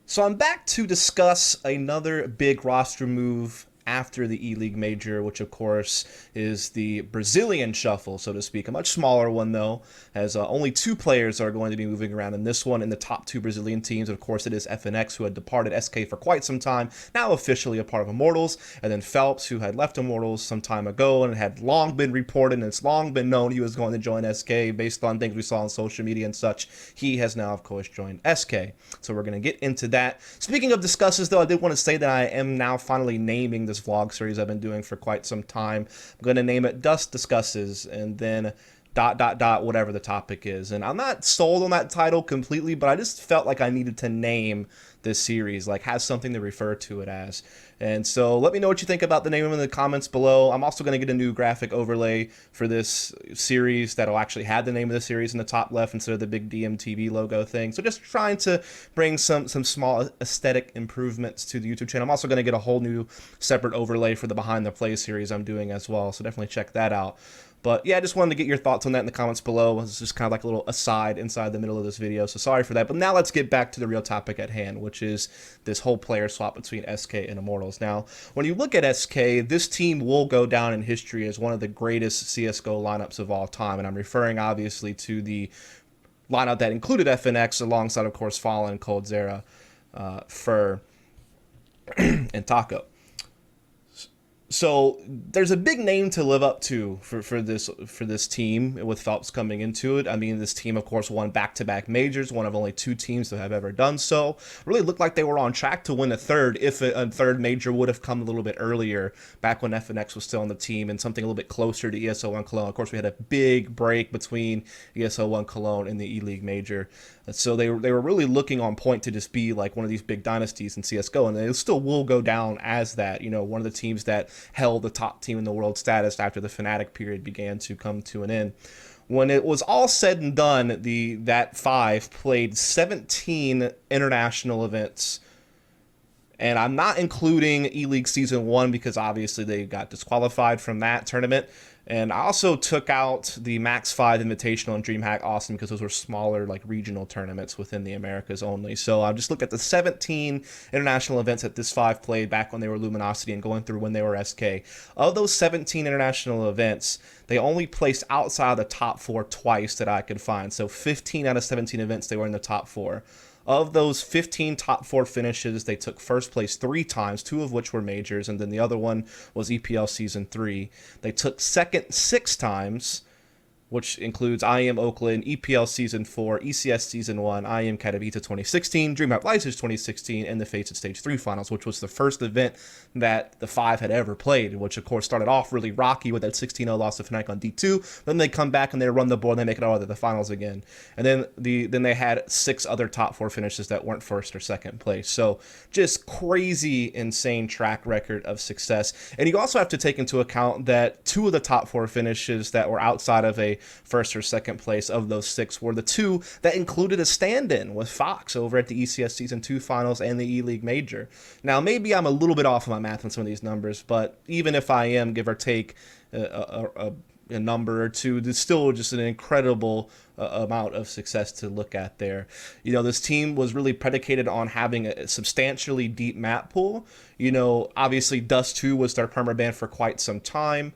So I'm back to discuss another big roster move after the E-League Major, which of course is the Brazilian Shuffle, so to speak. A much smaller one, though, as only two players are going to be moving around in this one in the top two Brazilian teams. Of course, it is FNX, who had departed SK for quite some time, now officially a part of Immortals, and then Felps, who had left Immortals some time ago and had long been reported and it's long been known he was going to join SK based on things we saw on social media and such. He has now, of course, joined SK. So we're going to get into that. Speaking of discusses, though, I did want to say that I am now finally naming this vlog series I've been doing for quite some time. I'm going to name it Dust Discusses, and then ... whatever the topic is. And I'm not sold on that title completely, but I just felt like I needed to name this series, like has something to refer to it as. And so let me know what you think about the name in the comments below. I'm also going to get a new graphic overlay for this series that'll actually have the name of the series in the top left instead of the big DMTV logo thing. So just trying to bring some small aesthetic improvements to the YouTube channel. I'm also going to get a whole new separate overlay for the Behind the Play series I'm doing as well. So definitely check that out. But yeah, I just wanted to get your thoughts on that in the comments below. It's just kind of like a little aside inside the middle of this video, so sorry for that. But now let's get back to the real topic at hand, which is this whole player swap between SK and Immortals. Now, when you look at SK, this team will go down in history as one of the greatest CSGO lineups of all time. And I'm referring, obviously, to the lineup that included FNX alongside, of course, Fallen, Coldzera, Fur, and Taco. So there's a big name to live up to for this team with Felps coming into it. I mean, this team, of course, won back-to-back majors, one of only two teams to have ever done so. Really looked like they were on track to win a third if a third major would have come a little bit earlier, back when FNX was still on the team, and something a little bit closer to ESL1 Cologne. Of course, we had a big break between ESL1 Cologne and the E-League Major. So they were really looking on point to just be like one of these big dynasties in CSGO, and they still will go down as that, you know, one of the teams that held the top team in the world status after the Fnatic period began to come to an end. When it was all said and done, that five played 17 international events. And I'm not including E-League Season 1 because obviously they got disqualified from that tournament. And I also took out the Max 5 Invitational and DreamHack Austin because those were smaller, like, regional tournaments within the Americas only. So I just looked at the 17 international events that this 5 played back when they were Luminosity and going through when they were SK. Of those 17 international events, they only placed outside the top 4 twice that I could find. So 15 out of 17 events, they were in the top 4. Of those 15 top 4 finishes, they took first place 3 times, 2 of which were majors, and then the other one was EPL Season 3. They took second 6 times, which includes IEM Oakland, EPL Season 4, ECS Season 1, IEM Katowice 2016, DreamHack Leipzig 2016, and the Faceit Stage 3 Finals, which was the first event that the 5 had ever played, which of course started off really rocky with that 16-0 loss to Fnatic on D2. Then they come back and they run the board and they make it all to the finals again. And then they had 6 other top 4 finishes that weren't first or second place. So just crazy, insane track record of success. And you also have to take into account that 2 of the top 4 finishes that were outside of a first or second place of those 6 were the 2 that included a stand-in with Fox over at the ECS Season 2 Finals and the E-League Major. Now, maybe I'm a little bit off of my math on some of these numbers, but even if I am, give or take a number or two, there's still just an incredible amount of success to look at there. You know, this team was really predicated on having a substantially deep map pool. You know, obviously Dust 2 was their permaban for quite some time,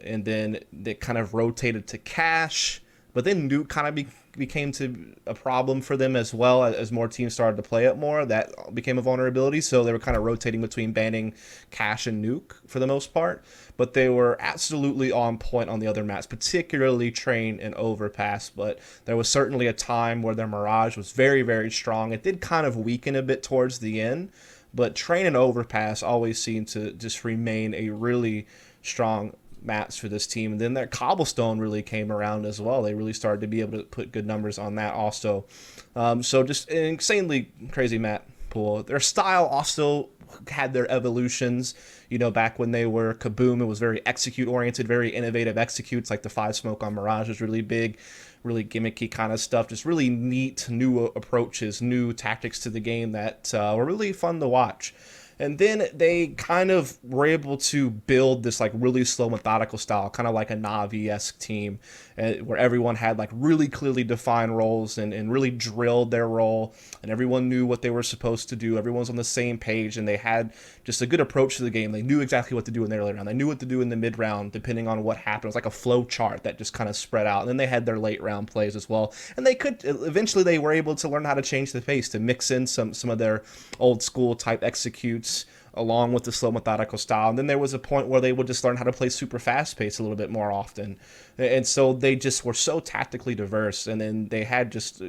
and then they kind of rotated to Cash, but then Nuke kind of became to a problem for them as well. As more teams started to play it more, that became a vulnerability, so they were kind of rotating between banning Cash and Nuke for the most part, but they were absolutely on point on the other maps, particularly Train and Overpass. But there was certainly a time where their Mirage was very, very strong. It did kind of weaken a bit towards the end, but Train and Overpass always seemed to just remain a really strong maps for this team. And then their Cobblestone really came around as well. They really started to be able to put good numbers on that also. So just an insanely crazy map pool. Their style also had their evolutions. You know, back when they were Kaboom, it was very execute oriented, very innovative executes, like the 5 smoke on Mirage was really big, really gimmicky kind of stuff, just really neat new approaches, new tactics to the game that were really fun to watch. And then they kind of were able to build this like really slow, methodical style, kind of like a Navi-esque team, where everyone had like really clearly defined roles and really drilled their role, and everyone knew what they were supposed to do. Everyone's on the same page, and they had just a good approach to the game. They knew exactly what to do in the early round. They knew what to do in the mid round, depending on what happened. It was like a flow chart that just kind of spread out. And then they had their late round plays as well. And they could eventually they were able to learn how to change the pace, to mix in some of their old school type executes along with the slow methodical style. And then there was a point where they would just learn how to play super fast pace a little bit more often. And so they just were so tactically diverse. And then they had just,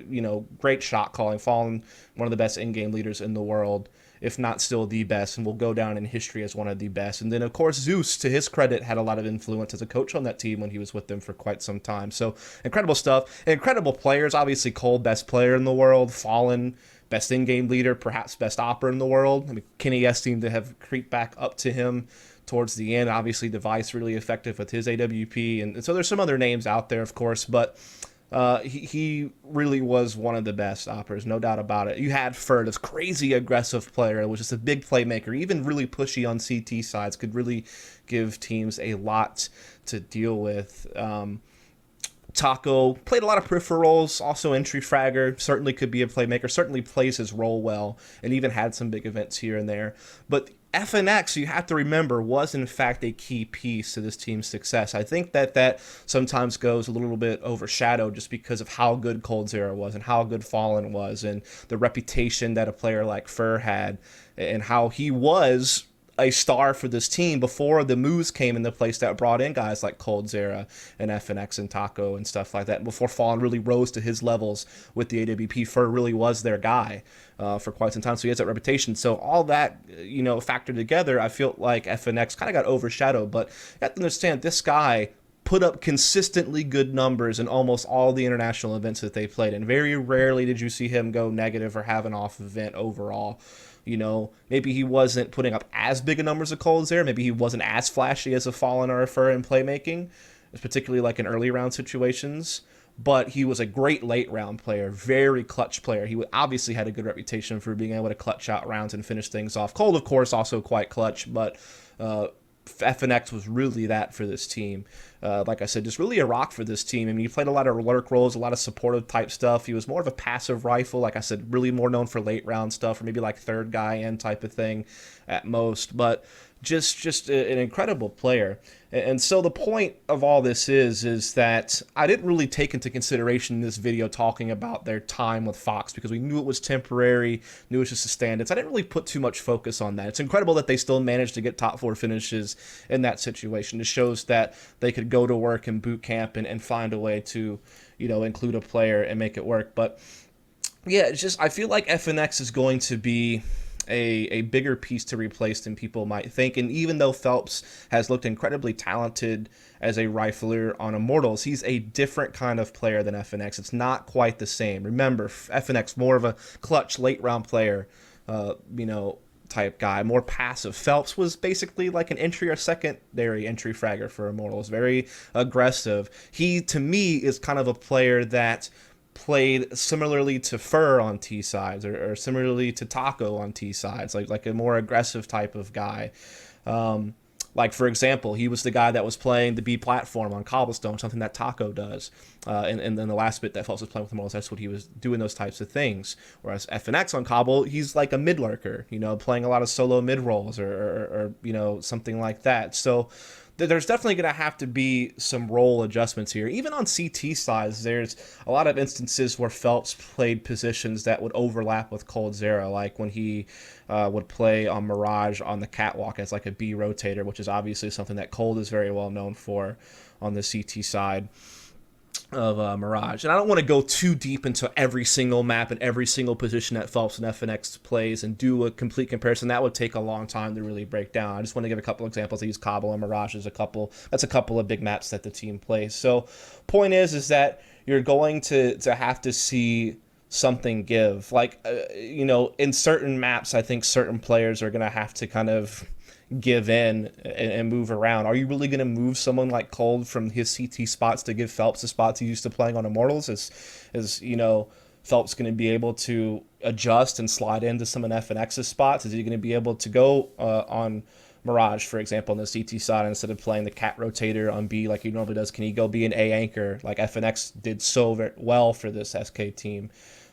great shot calling, Fallen one of the best in-game leaders in the world, if not still the best, and will go down in history as one of the best. And then, of course, Zeus, to his credit, had a lot of influence as a coach on that team when he was with them for quite some time. So incredible stuff. Incredible players. Obviously, Cole, best player in the world. Fallen, best in-game leader, perhaps best opera in the world. I mean, Kenny S seemed to have creeped back up to him towards the end. Obviously, Device really effective with his AWP. And so there's some other names out there, of course, but he really was one of the best operas, no doubt about it. You had Fer, this crazy aggressive player, was just a big playmaker, even really pushy on CT sides, could really give teams a lot to deal with. Taco played a lot of peripherals, also entry fragger, certainly could be a playmaker, certainly plays his role well, and even had some big events here and there. But FNX, you have to remember, was in fact a key piece to this team's success. I think that sometimes goes a little bit overshadowed just because of how good coldzera was and how good Fallen was and the reputation that a player like Fer had and how he was a star for this team before the moves came into place that brought in guys like coldzera and FNX and Taco and stuff like that. And before Fallen really rose to his levels with the AWP, Fer really was their guy for quite some time. So he has that reputation. So all that, factored together, I feel like FNX kind of got overshadowed. But you have to understand, this guy put up consistently good numbers in almost all the international events that they played. And very rarely did you see him go negative or have an off event overall. Maybe he wasn't putting up as big a numbers of coldzera. Maybe he wasn't as flashy as a Fallen or a Fer in playmaking, particularly like in early round situations. But he was a great late round player, very clutch player. He obviously had a good reputation for being able to clutch out rounds and finish things off. Cold, of course, also quite clutch, but FNX was really that for this team. Like I said, just really a rock for this team. I mean, he played a lot of lurk roles, a lot of supportive type stuff. He was more of a passive rifle, like I said, really more known for late round stuff, or maybe like third guy in type of thing at most. But just an incredible player. And so the point of all this is that I didn't really take into consideration in this video talking about their time with Fox, because we knew it was temporary, knew it was just a stand-in. So I didn't really put too much focus on that. It's incredible that they still managed to get top 4 finishes in that situation. It shows that they could go to work in boot camp and find a way to, include a player and make it work. But yeah, it's just, I feel like FNX is going to be a bigger piece to replace than people might think. And even though Felps has looked incredibly talented as a rifler on Immortals, he's a different kind of player than FNX. It's not quite the same. Remember, FNX, more of a clutch late round player, type guy, more passive. Felps was basically like an entry or secondary entry fragger for Immortals, very aggressive. He, to me, is kind of a player that played similarly to Fer on T sides, or similarly to Taco on T sides, like a more aggressive type of guy. Like, for example, he was the guy that was playing the B platform on Cobblestone, something that Taco does. And then the last bit that Felps was playing with Immortals, that's what he was doing, those types of things. Whereas FNX on Cobble, he's like a mid lurker, playing a lot of solo mid rolls or something like that. So there's definitely going to have to be some role adjustments here. Even on CT sides, there's a lot of instances where Felps played positions that would overlap with coldzera, like when he would play on Mirage on the catwalk as like a B rotator, which is obviously something that Cold is very well known for on the CT side of Mirage. And I don't want to go too deep into every single map and every single position that Felps and FNX plays and do a complete comparison. That would take a long time to really break down. I just want to give a couple examples. I use Cobble and Mirage as a couple. That's a couple of big maps that the team plays. So point is that you're going to have to see something give. Like, in certain maps, I think certain players are going to have to kind of give in and move around. Are you really going to move someone like Cold from his CT spots to give Felps the spots he's used to playing on Immortals? As Phelps going to be able to adjust and slide into some of FNX's spots? Is he going to be able to go on Mirage, for example, on the CT side instead of playing the cat rotator on B like he normally does? Can he go be an A anchor like FNX did so very well for this SK team?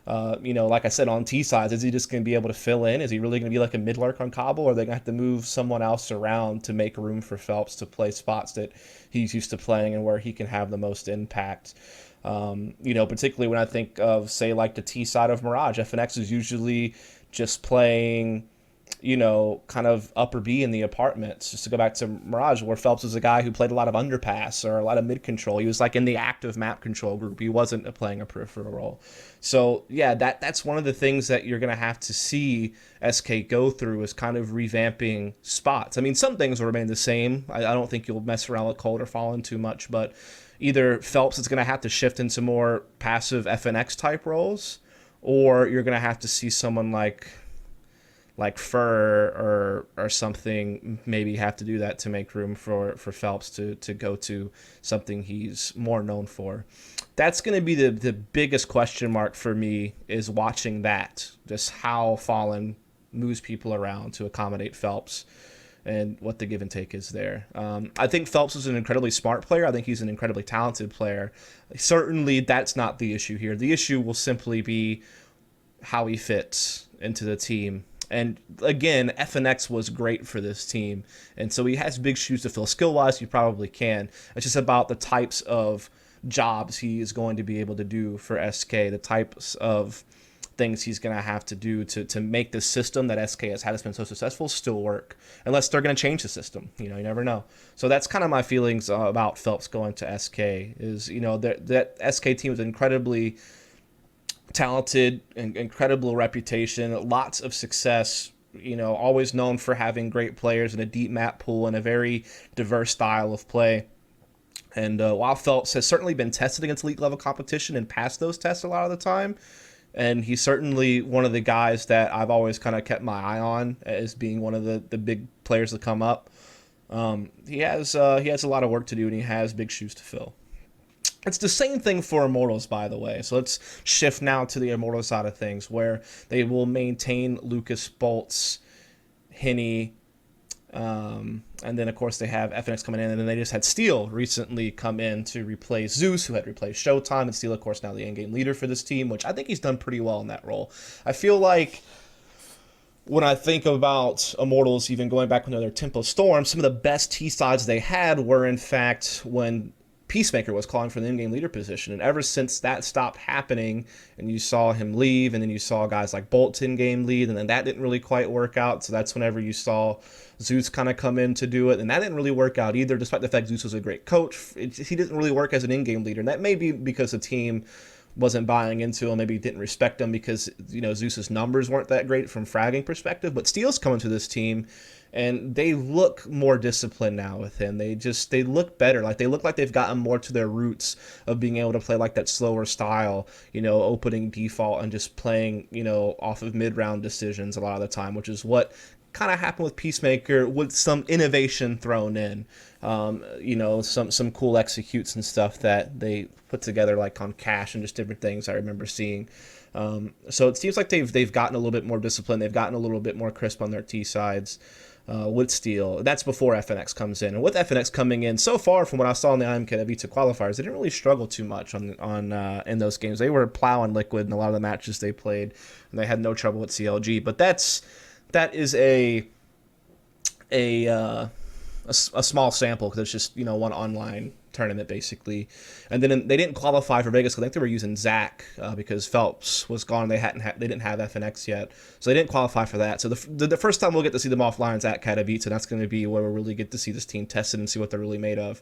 Like I said, on T sides, is he just going to be able to fill in? Is he really going to be like a mid lurk on Cobble, or are they going to have to move someone else around to make room for Felps to play spots that he's used to playing and where he can have the most impact? Particularly when I think of, say, like the T side of Mirage, FNX is usually just playing, kind of upper B in the apartments. Just to go back to Mirage, where Felps was a guy who played a lot of underpass or a lot of mid control. He was like in the active map control group. He wasn't playing a peripheral role. So yeah, that's one of the things that you're gonna have to see SK go through, is kind of revamping spots. I mean, some things will remain the same. I don't think you'll mess around with Cold or Fallen too much, but either Felps is gonna have to shift into more passive FNX type roles, or you're gonna have to see someone like Fur or something maybe have to do that to make room for Felps to go to something he's more known for. That's going to be the biggest question mark for me, is watching that, just how Fallen moves people around to accommodate Felps and what the give and take is there. I think Felps is an incredibly smart player. I think he's an incredibly talented player. Certainly that's not the issue here. The issue will simply be how he fits into the team. And again, FNX was great for this team, and so he has big shoes to fill. Skill-wise, he probably can. It's just about the types of jobs he is going to be able to do for SK, the types of things he's going to have to do to make the system that SK has been so successful still work, unless they're going to change the system. You never know. So that's kind of my feelings about Felps going to SK, is, that SK team is incredibly talented and incredible reputation, lots of success, always known for having great players and a deep map pool and a very diverse style of play. And while Felps has certainly been tested against elite level competition and passed those tests a lot of the time, and he's certainly one of the guys that I've always kind of kept my eye on as being one of the big players to come up, he has a lot of work to do, and he has big shoes to fill. It's the same thing for Immortals, by the way. So let's shift now to the Immortals side of things, where they will maintain Lucas, Bolts, Henny, and then, of course, they have FNX coming in, and then they just had Steel recently come in to replace Zeus, who had replaced Showtime, and Steel, of course, now the in-game leader for this team, which I think he's done pretty well in that role. I feel like when I think about Immortals, even going back when they were Tempo Storm, some of the best T-sides they had were, in fact, when Peacemaker was calling for the in-game leader position, and ever since that stopped happening and you saw him leave, and then you saw guys like Bolt in-game lead, and then that didn't really quite work out, so that's whenever you saw Zeus kind of come in to do it, and that didn't really work out either, despite the fact Zeus was a great coach. He didn't really work as an in-game leader, and that may be because the team wasn't buying into him, maybe didn't respect him because, Zeus's numbers weren't that great from fragging perspective, but Steel's coming to this team, and they look more disciplined now with him. They look better. Like, they look like they've gotten more to their roots of being able to play like that slower style, opening default and just playing, off of mid-round decisions a lot of the time, which is what kind of happened with Peacemaker, with some innovation thrown in. Some cool executes and stuff that they put together, like on Cash and just different things I remember seeing. So it seems like they've gotten a little bit more disciplined. They've gotten a little bit more crisp on their T sides. With Steel. That's before FNX comes in. And with FNX coming in, so far from what I saw in the IMK Vita qualifiers, they didn't really struggle too much on in those games. They were plowing Liquid in a lot of the matches they played, and they had no trouble with CLG. But that is a small sample, because it's just one online tournament basically. And then they didn't qualify for Vegas because I think they were using Zach because Felps was gone. They didn't have FNX yet, so they didn't qualify for that. So the first time we'll get to see them offline is at Katowice, and that's going to be where we'll really get to see this team tested and see what they're really made of.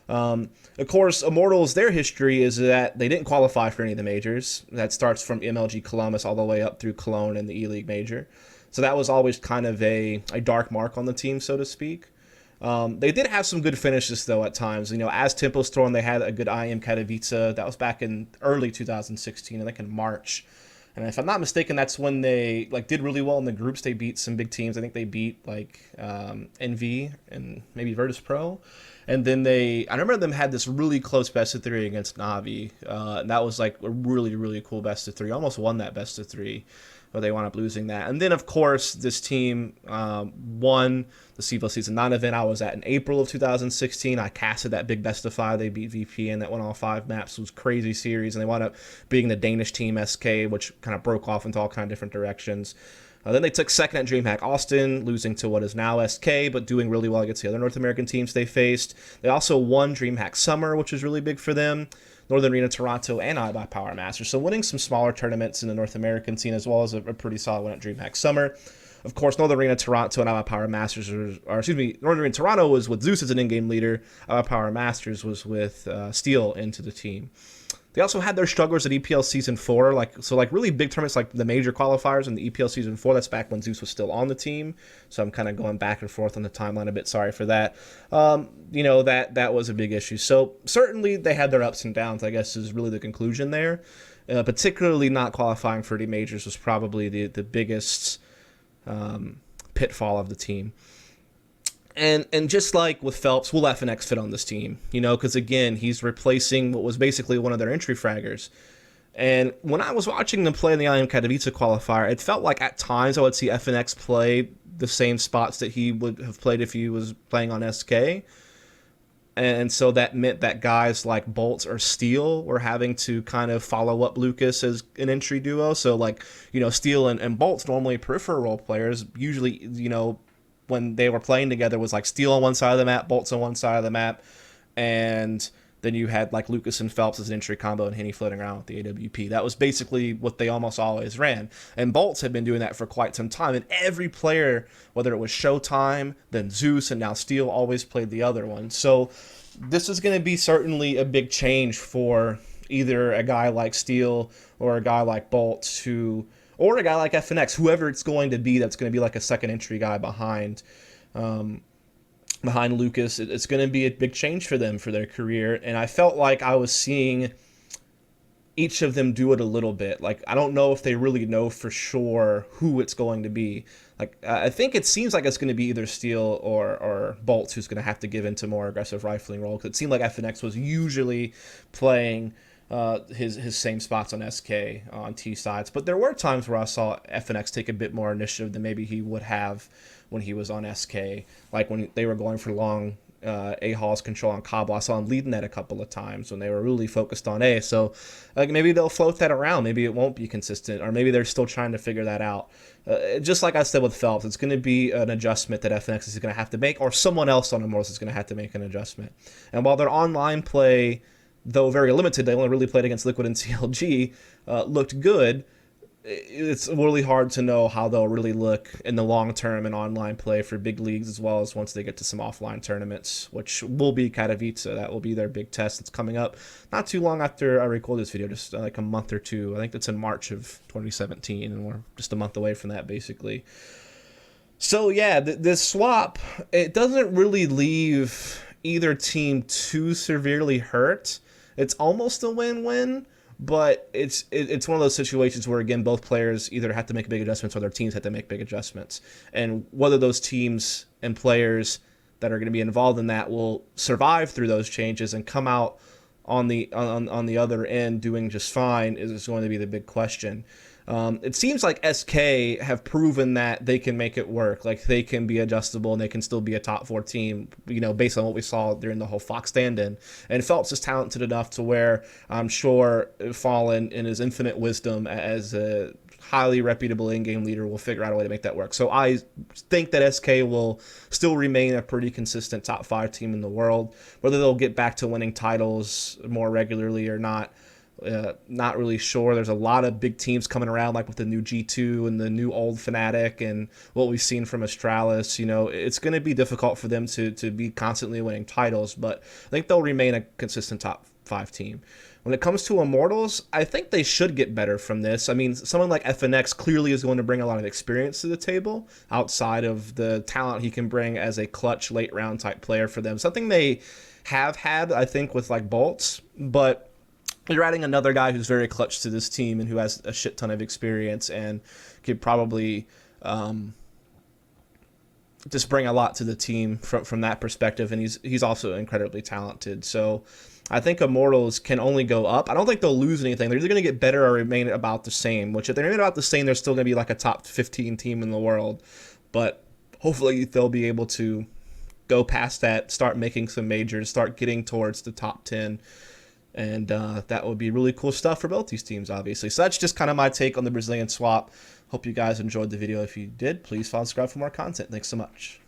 Of course, Immortals, their history is that they didn't qualify for any of the majors. That starts from MLG Columbus all the way up through Cologne and the E-League major. So that was always kind of a dark mark on the team, so to speak. They did have some good finishes, though, at times. As Tempo Storm, they had a good IM Katowice. That was back in early 2016, I think in March. And if I'm not mistaken, that's when they like did really well in the groups. They beat some big teams. I think they beat like NV and maybe Virtus Pro. And then I remember them had this really close best of three against Navi. And that was like a really, really cool best of three. Almost won that best of three, but they wound up losing that. And then, of course, this team won the CVO Season 9 event I was at in April of 2016. I casted that big best of five. They beat VPN. That went all 5 maps. It was a crazy series. And they wound up beating the Danish team SK, which kind of broke off into all kind of different directions. Then they took second at DreamHack Austin, losing to what is now SK, but doing really well against the other North American teams they faced. They also won DreamHack Summer, which was really big for them, Northern Arena Toronto, and iBuyPower Masters. So winning some smaller tournaments in the North American scene, as well as a pretty solid win at DreamHack Summer. Of course, Northern Arena Toronto and iBuyPower Masters, Northern Arena Toronto was with Zeus as an in-game leader. iBuyPower Masters was with Steel into the team. They also had their strugglers at EPL Season 4, like really big tournaments like the major qualifiers in the EPL Season 4. That's back when Zeus was still on the team, so I'm kind of going back and forth on the timeline a bit. Sorry for that. That was a big issue. So certainly they had their ups and downs, I guess, is really the conclusion there. Particularly not qualifying for the majors was probably the biggest pitfall of the team. And just like with Felps, will FNX fit on this team? Because again, he's replacing what was basically one of their entry fraggers. And when I was watching them play in the IM Katowice qualifier, it felt like at times I would see FNX play the same spots that he would have played if he was playing on SK. And so that meant that guys like Bolts or Steel were having to kind of follow up Lucas as an entry duo. So Steel and Bolts, normally peripheral role players, usually, when they were playing together was like Steel on one side of the map, Bolts on one side of the map, and then you had like Lucas and Felps as an entry combo and Henny floating around with the AWP. That was basically what they almost always ran. And Bolts had been doing that for quite some time, and every player, whether it was Showtime, then Zeus, and now Steel, always played the other one. So this is going to be certainly a big change for either a guy like Steel or a guy like Bolts or a guy like FNX, whoever it's going to be, that's going to be like a second entry guy behind Lucas. It's going to be a big change for them for their career. And I felt like I was seeing each of them do it a little bit. Like, I don't know if they really know for sure who it's going to be. Like, I think it seems like it's going to be either Steel or Bolts who's going to have to give into more aggressive rifling role. Because it seemed like FNX was usually playing his same spots on SK on T sides, but there were times where I saw FNX take a bit more initiative than maybe he would have when he was on SK, like when they were going for long A-Hall's control on Cobble. I saw him leading that a couple of times when they were really focused on A. So maybe they'll float that around. Maybe it won't be consistent, or maybe they're still trying to figure that out. Just like I said with Felps, it's going to be an adjustment that FNX is going to have to make, or someone else on Immortals is going to have to make an adjustment. And while their online play, though very limited, they only really played against Liquid and CLG, looked good, it's really hard to know how they'll really look in the long term in online play for big leagues, as well as once they get to some offline tournaments, which will be Katowice. That will be their big test that's coming up not too long after I record this video, just like a month or two. I think that's in March of 2017, and we're just a month away from that, basically. So yeah, this swap, it doesn't really leave either team too severely hurt. It's almost a win-win, but it's one of those situations where, again, both players either have to make big adjustments or their teams have to make big adjustments. And whether those teams and players that are going to be involved in that will survive through those changes and come out on the other end doing just fine is going to be the big question. It seems like SK have proven that they can make it work. Like, they can be adjustable and they can still be a top 4 team, based on what we saw during the whole Fox stand-in. And Felps is talented enough to where I'm sure Fallen, in his infinite wisdom as a highly reputable in-game leader, will figure out a way to make that work. So I think that SK will still remain a pretty consistent top 5 team in the world. Whether they'll get back to winning titles more regularly or not, not really sure. There's a lot of big teams coming around, like with the new G2 and the new old Fnatic and what we've seen from Astralis. It's going to be difficult for them to be constantly winning titles, but I think they'll remain a consistent top 5 team. When it comes to Immortals, I think they should get better from this. I mean, someone like FNX clearly is going to bring a lot of experience to the table outside of the talent he can bring as a clutch late round type player for them. Something they have had, I think, with like Bolts, but you're adding another guy who's very clutch to this team and who has a shit ton of experience and could probably just bring a lot to the team from that perspective. And he's also incredibly talented. So I think Immortals can only go up. I don't think they'll lose anything. They're either going to get better or remain about the same, which if they remain about the same, they're still going to be like a top 15 team in the world. But hopefully they'll be able to go past that, start making some majors, start getting towards the top 10. And that would be really cool stuff for both these teams, obviously. So that's just kind of my take on the Brazilian swap. Hope you guys enjoyed the video. If you did, please follow and subscribe for more content. Thanks so much.